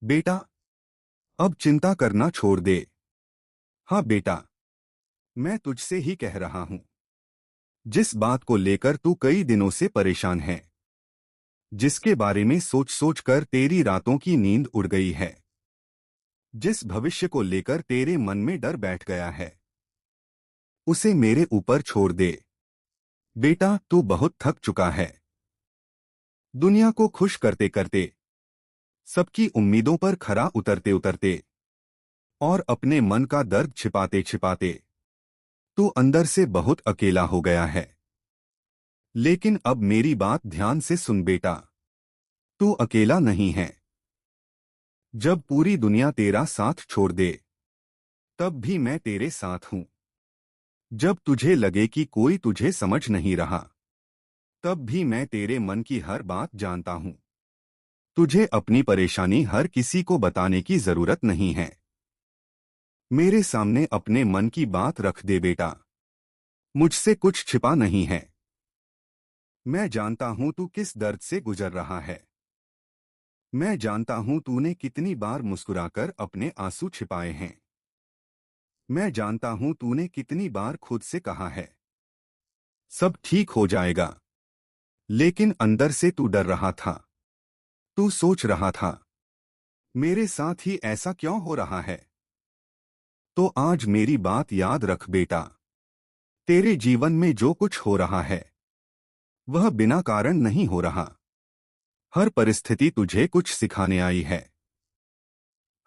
बेटा, अब चिंता करना छोड़ दे। हाँ बेटा, मैं तुझसे ही कह रहा हूं। जिस बात को लेकर तू कई दिनों से परेशान है, जिसके बारे में सोच सोच कर तेरी रातों की नींद उड़ गई है, जिस भविष्य को लेकर तेरे मन में डर बैठ गया है, उसे मेरे ऊपर छोड़ दे। बेटा, तू बहुत थक चुका है। दुनिया को खुश करते करते, सबकी उम्मीदों पर खरा उतरते उतरते और अपने मन का दर्द छिपाते छिपाते तू अंदर से बहुत अकेला हो गया है। लेकिन अब मेरी बात ध्यान से सुन बेटा, तू अकेला नहीं है। जब पूरी दुनिया तेरा साथ छोड़ दे, तब भी मैं तेरे साथ हूं। जब तुझे लगे कि कोई तुझे समझ नहीं रहा, तब भी मैं तेरे मन की हर बात जानता हूं। तुझे अपनी परेशानी हर किसी को बताने की जरूरत नहीं है। मेरे सामने अपने मन की बात रख दे बेटा। मुझसे कुछ छिपा नहीं है। मैं जानता हूं तू किस दर्द से गुजर रहा है। मैं जानता हूं तूने कितनी बार मुस्कुराकर अपने आंसू छिपाए हैं। मैं जानता हूं तूने कितनी बार खुद से कहा है, सब ठीक हो जाएगा। लेकिन अंदर से तू डर रहा था। तू सोच रहा था, मेरे साथ ही ऐसा क्यों हो रहा है। तो आज मेरी बात याद रख बेटा। तेरे जीवन में जो कुछ हो रहा है, वह बिना कारण नहीं हो रहा। हर परिस्थिति तुझे कुछ सिखाने आई है।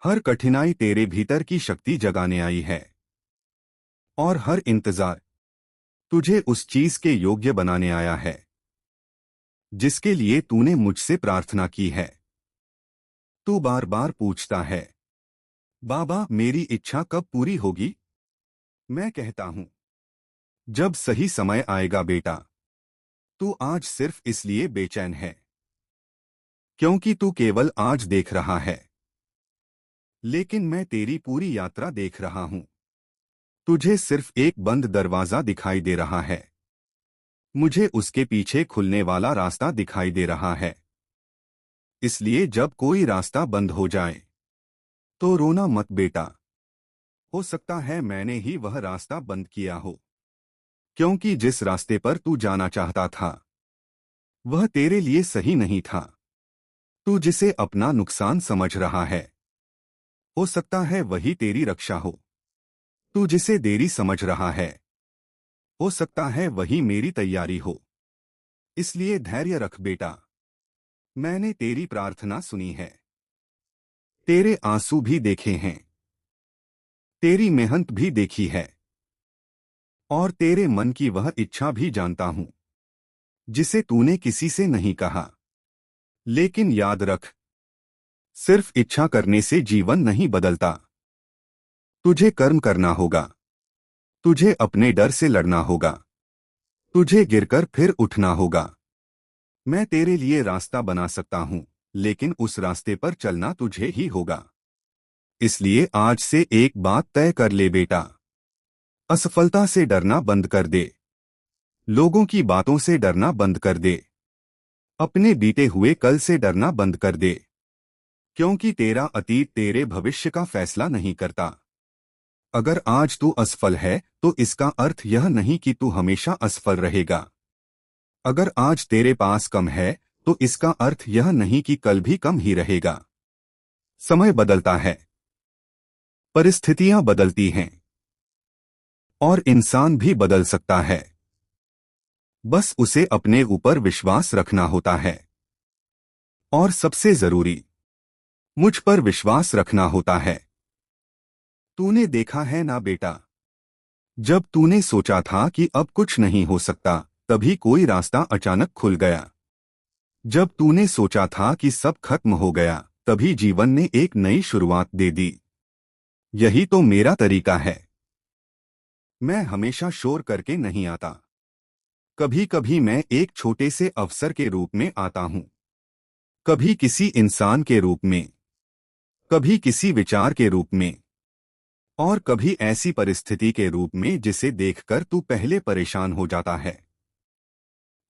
हर कठिनाई तेरे भीतर की शक्ति जगाने आई है। और हर इंतजार तुझे उस चीज के योग्य बनाने आया है, जिसके लिए तूने मुझसे प्रार्थना की है। तू बार बार पूछता है, बाबा मेरी इच्छा कब पूरी होगी। मैं कहता हूं, जब सही समय आएगा बेटा। तू आज सिर्फ इसलिए बेचैन है, क्योंकि तू केवल आज देख रहा है। लेकिन मैं तेरी पूरी यात्रा देख रहा हूं। तुझे सिर्फ एक बंद दरवाजा दिखाई दे रहा है, मुझे उसके पीछे खुलने वाला रास्ता दिखाई दे रहा है। इसलिए जब कोई रास्ता बंद हो जाए, तो रोना मत बेटा। हो सकता है मैंने ही वह रास्ता बंद किया हो, क्योंकि जिस रास्ते पर तू जाना चाहता था, वह तेरे लिए सही नहीं था। तू जिसे अपना नुकसान समझ रहा है, हो सकता है वही तेरी रक्षा हो। तू जिसे देरी समझ रहा है, हो सकता है वही मेरी तैयारी हो। इसलिए धैर्य रख बेटा। मैंने तेरी प्रार्थना सुनी है, तेरे आंसू भी देखे हैं, तेरी मेहनत भी देखी है, और तेरे मन की वह इच्छा भी जानता हूं, जिसे तूने किसी से नहीं कहा। लेकिन याद रख, सिर्फ इच्छा करने से जीवन नहीं बदलता। तुझे कर्म करना होगा। तुझे अपने डर से लड़ना होगा। तुझे गिरकर फिर उठना होगा। मैं तेरे लिए रास्ता बना सकता हूं, लेकिन उस रास्ते पर चलना तुझे ही होगा। इसलिए आज से एक बात तय कर ले बेटा। असफलता से डरना बंद कर दे। लोगों की बातों से डरना बंद कर दे। अपने बीते हुए कल से डरना बंद कर दे, क्योंकि तेरा अतीत तेरे भविष्य का फैसला नहीं करता। अगर आज तू असफल है, तो इसका अर्थ यह नहीं कि तू हमेशा असफल रहेगा। अगर आज तेरे पास कम है, तो इसका अर्थ यह नहीं कि कल भी कम ही रहेगा। समय बदलता है, परिस्थितियां बदलती हैं, और इंसान भी बदल सकता है। बस उसे अपने ऊपर विश्वास रखना होता है। और सबसे जरूरी, मुझ पर विश्वास रखना होता है। तूने देखा है ना बेटा, जब तूने सोचा था कि अब कुछ नहीं हो सकता, तभी कोई रास्ता अचानक खुल गया। जब तूने सोचा था कि सब खत्म हो गया, तभी जीवन ने एक नई शुरुआत दे दी। यही तो मेरा तरीका है। मैं हमेशा शोर करके नहीं आता। कभी कभी मैं एक छोटे से अवसर के रूप में आता हूं, कभी किसी इंसान के रूप में, कभी किसी विचार के रूप में, और कभी ऐसी परिस्थिति के रूप में जिसे देखकर तू पहले परेशान हो जाता है,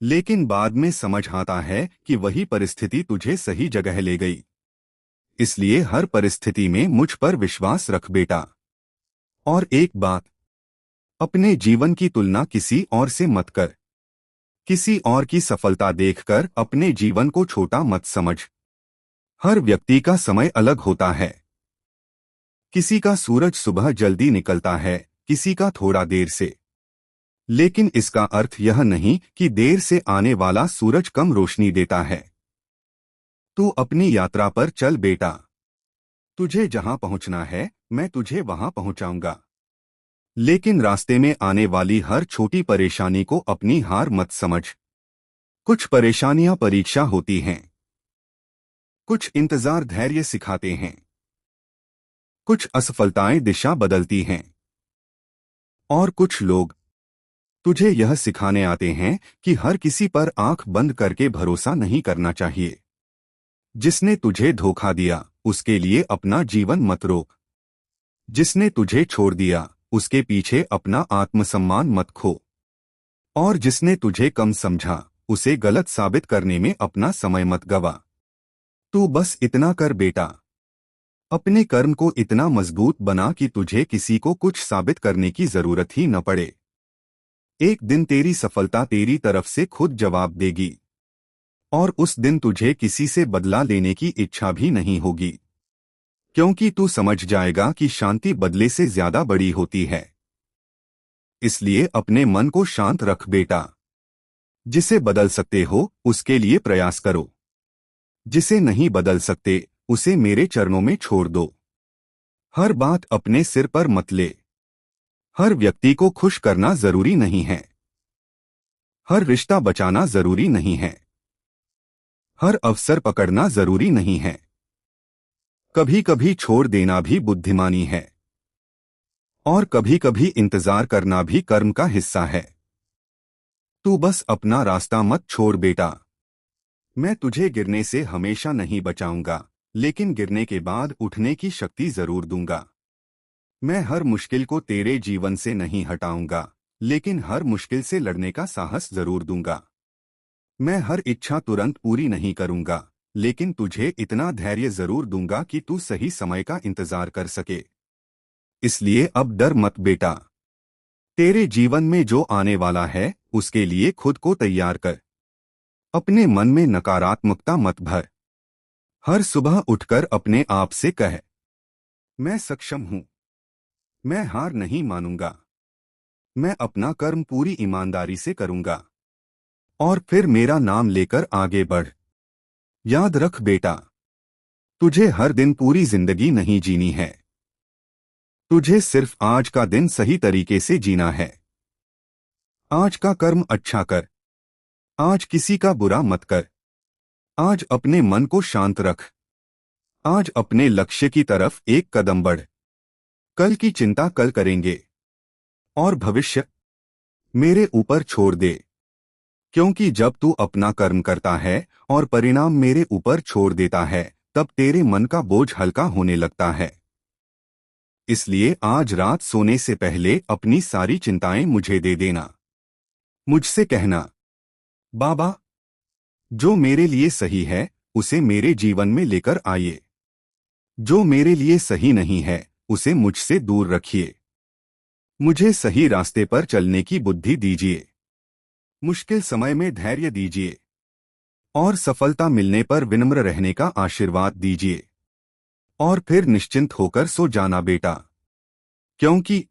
लेकिन बाद में समझ आता है कि वही परिस्थिति तुझे सही जगह ले गई। इसलिए हर परिस्थिति में मुझ पर विश्वास रख बेटा। और एक बात, अपने जीवन की तुलना किसी और से मत कर। किसी और की सफलता देखकर अपने जीवन को छोटा मत समझ। हर व्यक्ति का समय अलग होता है। किसी का सूरज सुबह जल्दी निकलता है, किसी का थोड़ा देर से। लेकिन इसका अर्थ यह नहीं कि देर से आने वाला सूरज कम रोशनी देता है। तू अपनी यात्रा पर चल बेटा। तुझे जहां पहुंचना है मैं तुझे वहां पहुंचाऊंगा। लेकिन रास्ते में आने वाली हर छोटी परेशानी को अपनी हार मत समझ। कुछ परेशानियां परीक्षा होती हैं। कुछ इंतजार धैर्य सिखाते हैं। कुछ असफलताएं दिशा बदलती हैं। और कुछ लोग तुझे यह सिखाने आते हैं कि हर किसी पर आंख बंद करके भरोसा नहीं करना चाहिए। जिसने तुझे धोखा दिया उसके लिए अपना जीवन मत रोक। जिसने तुझे छोड़ दिया उसके पीछे अपना आत्मसम्मान मत खो। और जिसने तुझे कम समझा उसे गलत साबित करने में अपना समय मत गवा। तू बस इतना कर बेटा। अपने कर्म को इतना मजबूत बना कि तुझे किसी को कुछ साबित करने की जरूरत ही न पड़े। एक दिन तेरी सफलता तेरी तरफ से खुद जवाब देगी। और उस दिन तुझे किसी से बदला लेने की इच्छा भी नहीं होगी, क्योंकि तू समझ जाएगा कि शांति बदले से ज्यादा बड़ी होती है। इसलिए अपने मन को शांत रख बेटा। जिसे बदल सकते हो उसके लिए प्रयास करो। जिसे नहीं बदल सकते उसे मेरे चरणों में छोड़ दो। हर बात अपने सिर पर मत ले। हर व्यक्ति को खुश करना जरूरी नहीं है। हर रिश्ता बचाना जरूरी नहीं है। हर अवसर पकड़ना जरूरी नहीं है। कभी कभी छोड़ देना भी बुद्धिमानी है। और कभी कभी इंतजार करना भी कर्म का हिस्सा है। तू बस अपना रास्ता मत छोड़ बेटा। मैं तुझे गिरने से हमेशा नहीं बचाऊंगा, लेकिन गिरने के बाद उठने की शक्ति जरूर दूंगा। मैं हर मुश्किल को तेरे जीवन से नहीं हटाऊंगा, लेकिन हर मुश्किल से लड़ने का साहस जरूर दूंगा। मैं हर इच्छा तुरंत पूरी नहीं करूंगा, लेकिन तुझे इतना धैर्य जरूर दूंगा कि तू सही समय का इंतजार कर सके। इसलिए अब डर मत बेटा। तेरे जीवन में जो आने वाला है उसके लिए खुद को तैयार कर। अपने मन में नकारात्मकता मत भर। हर सुबह उठकर अपने आप से कह, मैं सक्षम हूं। मैं हार नहीं मानूंगा। मैं अपना कर्म पूरी ईमानदारी से करूंगा। और फिर मेरा नाम लेकर आगे बढ़। याद रख बेटा, तुझे हर दिन पूरी जिंदगी नहीं जीनी है। तुझे सिर्फ आज का दिन सही तरीके से जीना है। आज का कर्म अच्छा कर। आज किसी का बुरा मत कर। आज अपने मन को शांत रख। आज अपने लक्ष्य की तरफ एक कदम बढ़। कल की चिंता कल करेंगे। और भविष्य मेरे ऊपर छोड़ दे। क्योंकि जब तू अपना कर्म करता है और परिणाम मेरे ऊपर छोड़ देता है, तब तेरे मन का बोझ हल्का होने लगता है। इसलिए आज रात सोने से पहले अपनी सारी चिंताएं मुझे दे देना। मुझसे कहना, बाबा, जो मेरे लिए सही है उसे मेरे जीवन में लेकर आइए। जो मेरे लिए सही नहीं है उसे मुझसे दूर रखिए। मुझे सही रास्ते पर चलने की बुद्धि दीजिए। मुश्किल समय में धैर्य दीजिए। और सफलता मिलने पर विनम्र रहने का आशीर्वाद दीजिए। और फिर निश्चिंत होकर सो जाना बेटा। क्योंकि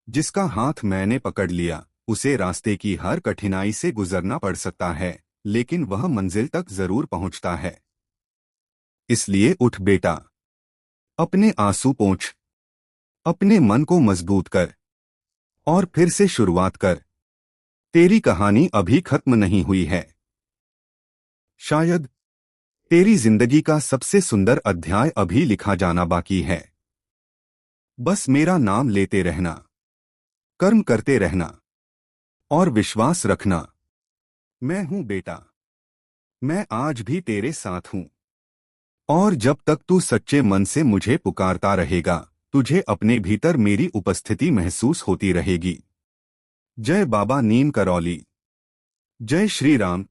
जिसका हाथ मैंने पकड़ लिया उसे रास्ते की हर कठिनाई से गुजरना पड़ सकता है, लेकिन वह मंजिल तक जरूर पहुंचता है। इसलिए उठ बेटा। अपने आंसू पोंछ। अपने मन को मजबूत कर। और फिर से शुरुआत कर। तेरी कहानी अभी खत्म नहीं हुई है। शायद तेरी जिंदगी का सबसे सुंदर अध्याय अभी लिखा जाना बाकी है। बस मेरा नाम लेते रहना, कर्म करते रहना और विश्वास रखना। मैं हूं बेटा। मैं आज भी तेरे साथ हूं। और जब तक तू सच्चे मन से मुझे पुकारता रहेगा, तुझे अपने भीतर मेरी उपस्थिति महसूस होती रहेगी। जय बाबा नीम करौली। जय श्री राम।